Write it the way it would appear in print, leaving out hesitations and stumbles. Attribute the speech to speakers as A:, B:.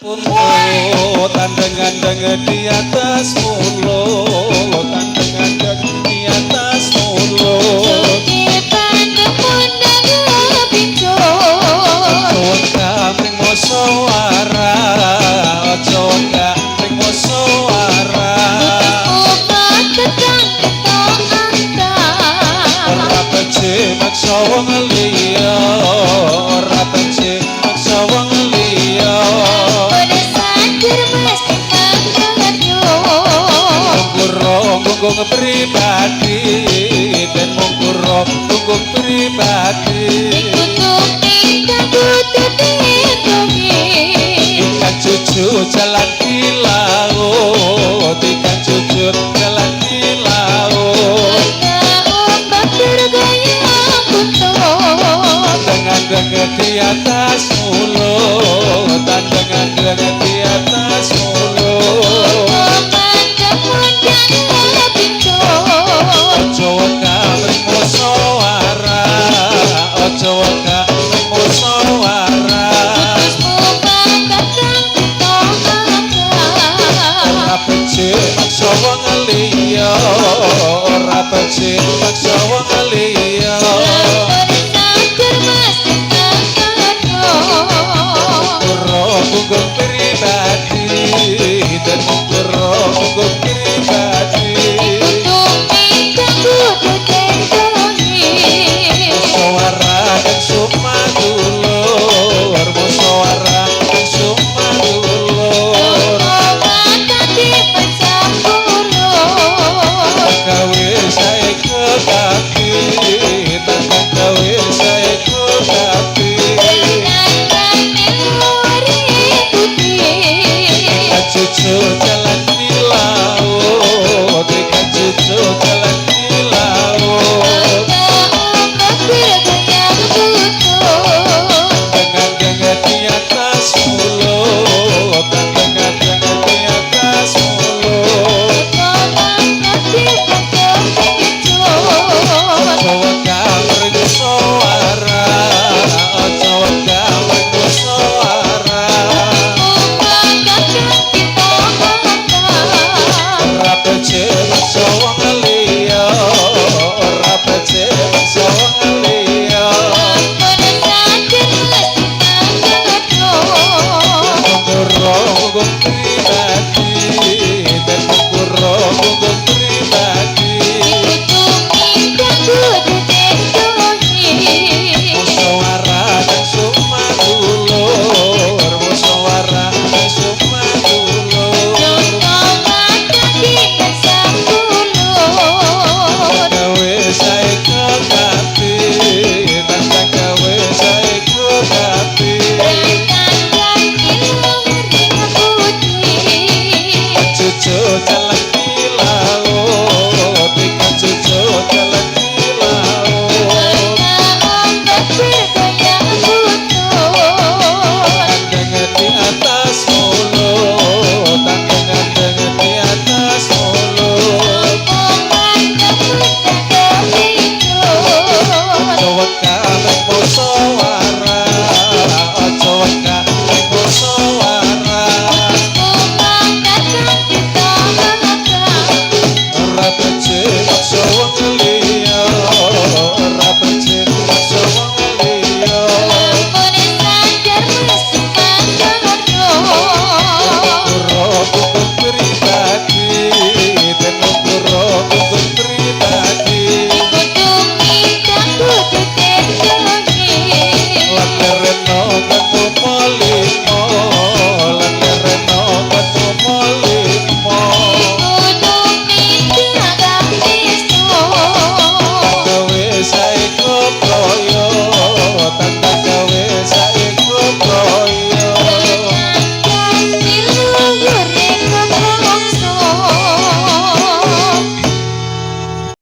A: Tandang-tandang di atas mulut, tandang-tandang di atas mulut. Ojo kamring musyawarah, ojo kamring musyawarah. Ora becik maksa wong liya, ora becik maksa wong liya. Mungkuro pribadi dan mungkuro tunggung pribadi. Ikan cucu jalan di laut, ikan cucu jalan di laut. Tandang-tandang di atas mulut, tandang-tandang di atas mulut. Ojo kamring musyawarah, ojo kamring musyawarah. Ora becik maksa wong liya, ora becik maksa wong liya. Mungkuro tunggung pribadi dan mungkuro tunggung pribadi. Musyawarah dan sumadulur, musyawarah dan sumadulur. Kawin saya ke kaki, tentang kawin saya ke kaki. Ikan cucu jalan di laut, ikan cucu jalan di laut. Tengah-tengah di atas mulut, tengah-tengah di atas mulut. Ojo kamring musyawarah, ojo kamring musyawarah. Ora becik maksa wong liya, ora becik maksa wong liya. Mungkuro tunggung